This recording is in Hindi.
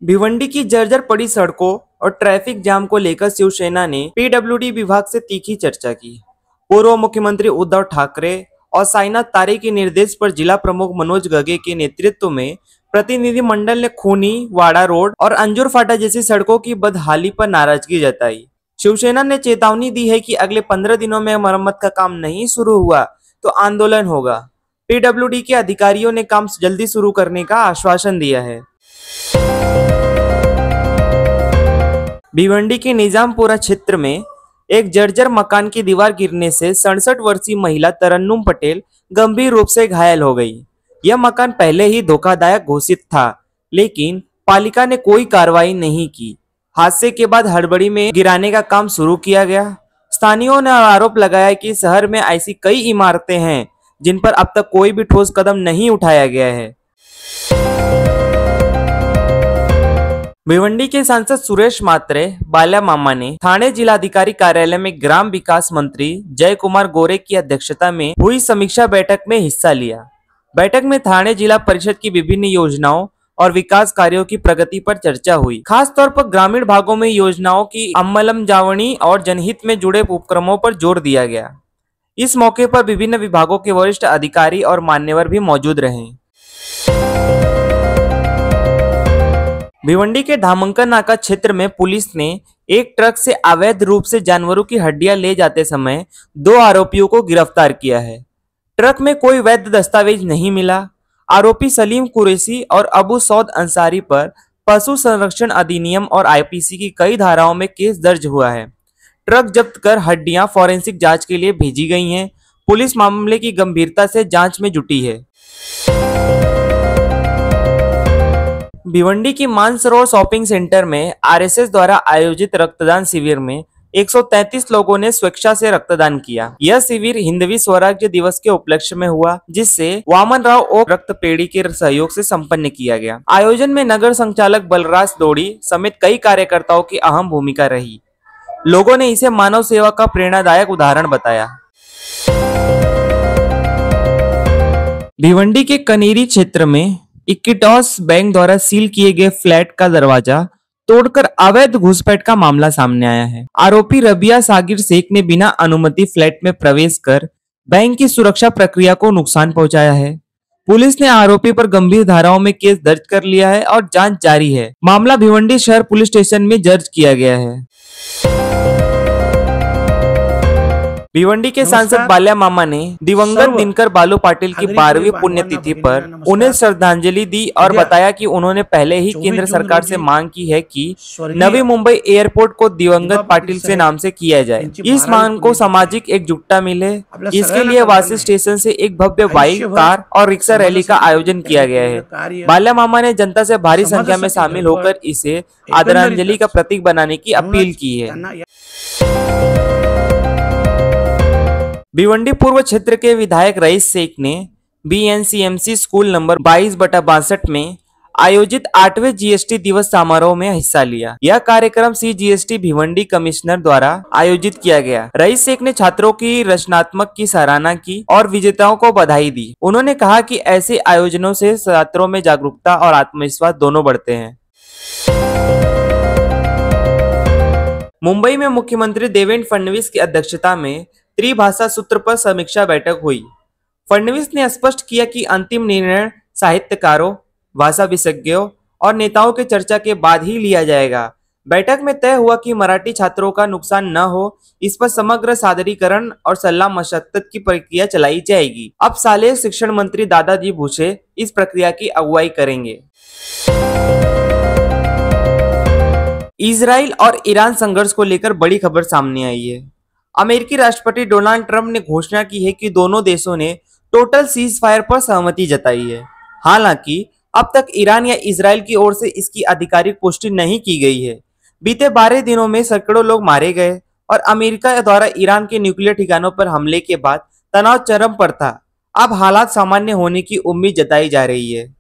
भिवंडी की जर्जर पड़ी सड़कों और ट्रैफिक जाम को लेकर शिवसेना ने पीडब्ल्यूडी विभाग से तीखी चर्चा की। पूर्व मुख्यमंत्री उद्धव ठाकरे और साईनाथ तारे के निर्देश पर जिला प्रमुख मनोज गगे के नेतृत्व में प्रतिनिधिमंडल ने खूनी, वाड़ा रोड और अंजुर फाटा जैसी सड़कों की बदहाली पर नाराजगी जताई। शिवसेना ने चेतावनी दी है कि अगले 15 दिनों में मरम्मत का काम नहीं शुरू हुआ तो आंदोलन होगा। पीडब्ल्यूडी के अधिकारियों ने काम जल्दी शुरू करने का आश्वासन दिया है। भिवंडी के निजामपुरा क्षेत्र में एक जर्जर मकान की दीवार गिरने से 67 वर्षीय महिला तरन्नुम पटेल गंभीर रूप से घायल हो गई। यह मकान पहले ही धोखादायक घोषित था, लेकिन पालिका ने कोई कार्रवाई नहीं की। हादसे के बाद हड़बड़ी में गिराने का काम शुरू किया गया। स्थानीयों ने आरोप लगाया कि शहर में ऐसी कई इमारतें हैं जिन पर अब तक कोई भी ठोस कदम नहीं उठाया गया है। भिवंडी के सांसद सुरेश मात्रे बाल्या मामा ने थाने जिलाधिकारी कार्यालय में ग्राम विकास मंत्री जय कुमार गोरे की अध्यक्षता में हुई समीक्षा बैठक में हिस्सा लिया। बैठक में थाने जिला परिषद की विभिन्न योजनाओं और विकास कार्यों की प्रगति पर चर्चा हुई। खास तौर पर ग्रामीण भागों में योजनाओं की अमलजावनी और जनहित में जुड़े उपक्रमों पर जोर दिया गया। इस मौके पर विभिन्न विभागों के वरिष्ठ अधिकारी और मान्यवर भी मौजूद रहे। भिवंडी के धामंकर नाका क्षेत्र में पुलिस ने एक ट्रक से अवैध रूप से जानवरों की हड्डियां ले जाते समय 2 आरोपियों को गिरफ्तार किया है। ट्रक में कोई वैध दस्तावेज नहीं मिला। आरोपी सलीम कुरैशी और अबू सौद अंसारी पर पशु संरक्षण अधिनियम और आईपीसी की कई धाराओं में केस दर्ज हुआ है। ट्रक जब्त कर हड्डियां फॉरेंसिक जांच के लिए भेजी गई हैं। पुलिस मामले की गंभीरता से जांच में जुटी है। भिवंडी की मानसरोवर शॉपिंग सेंटर में आरएसएस द्वारा आयोजित रक्तदान शिविर में 133 लोगों ने स्वेच्छा से रक्तदान किया। यह शिविर हिंदवी स्वराज्य दिवस के उपलक्ष्य में हुआ, जिससे वामन राव ओक रक्तपेढ़ी के सहयोग से संपन्न किया गया। आयोजन में नगर संचालक बलराज दौड़ी समेत कई कार्यकर्ताओं की अहम भूमिका रही। लोगों ने इसे मानव सेवा का प्रेरणादायक उदाहरण बताया। भिवंडी के कनेरी क्षेत्र में इक्विटॉस बैंक द्वारा सील किए गए फ्लैट का दरवाजा तोड़कर अवैध घुसपैठ का मामला सामने आया है। आरोपी रबिया सागिर शेख ने बिना अनुमति फ्लैट में प्रवेश कर बैंक की सुरक्षा प्रक्रिया को नुकसान पहुंचाया है। पुलिस ने आरोपी पर गंभीर धाराओं में केस दर्ज कर लिया है और जांच जारी है। मामला भिवंडी शहर पुलिस स्टेशन में दर्ज किया गया है। भिवंडी के सांसद बाल्या मामा ने दिवंगत दिनकर बालू पाटिल की 12वीं पुण्यतिथि पर उन्हें श्रद्धांजलि दी और बताया कि उन्होंने पहले ही केंद्र सरकार से मांग की है कि नवी मुंबई एयरपोर्ट को दिवंगत पाटिल से नाम से किया जाए। इस मांग को सामाजिक एकजुटता मिले, इसके लिए वासी स्टेशन से एक भव्य बाइक, कार और रिक्शा रैली का आयोजन किया गया है। बाल्या मामा ने जनता से भारी संख्या में शामिल होकर इसे आदरांजलि का प्रतीक बनाने की अपील की है। भिवंडी पूर्व क्षेत्र के विधायक रईस शेख ने बीएनसीएमसी स्कूल नंबर 22/62 में आयोजित 8वें जीएसटी दिवस समारोह में हिस्सा लिया। यह कार्यक्रम सीजीएसटी भिवंडी कमिश्नर द्वारा आयोजित किया गया। रईस शेख ने छात्रों की रचनात्मक की सराहना की और विजेताओं को बधाई दी। उन्होंने कहा कि ऐसे आयोजनों से छात्रों में जागरूकता और आत्मविश्वास दोनों बढ़ते हैं। मुंबई में मुख्यमंत्री देवेंद्र फडणवीस की अध्यक्षता में त्रिभाषा सूत्र पर समीक्षा बैठक हुई। फडणवीस ने स्पष्ट किया कि अंतिम निर्णय साहित्यकारों, भाषा विशेषज्ञों और नेताओं के चर्चा के बाद ही लिया जाएगा। बैठक में तय हुआ कि मराठी छात्रों का नुकसान न हो, इस पर समग्र सादरीकरण और सलाह मशक्कत की प्रक्रिया चलाई जाएगी। अब शालेय शिक्षण मंत्री दादाजी भुसे इस प्रक्रिया की अगुवाई करेंगे। इजराइल और ईरान संघर्ष को लेकर बड़ी खबर सामने आई है। अमेरिकी राष्ट्रपति डोनाल्ड ट्रंप ने घोषणा की है कि दोनों देशों ने टोटल सीज फायर पर सहमति जताई है। हालांकि अब तक ईरान या इजराइल की ओर से इसकी आधिकारिक पुष्टि नहीं की गई है। बीते 12 दिनों में सैकड़ों लोग मारे गए और अमेरिका द्वारा ईरान के न्यूक्लियर ठिकानों पर हमले के बाद तनाव चरम पर था। अब हालात सामान्य होने की उम्मीद जताई जा रही है।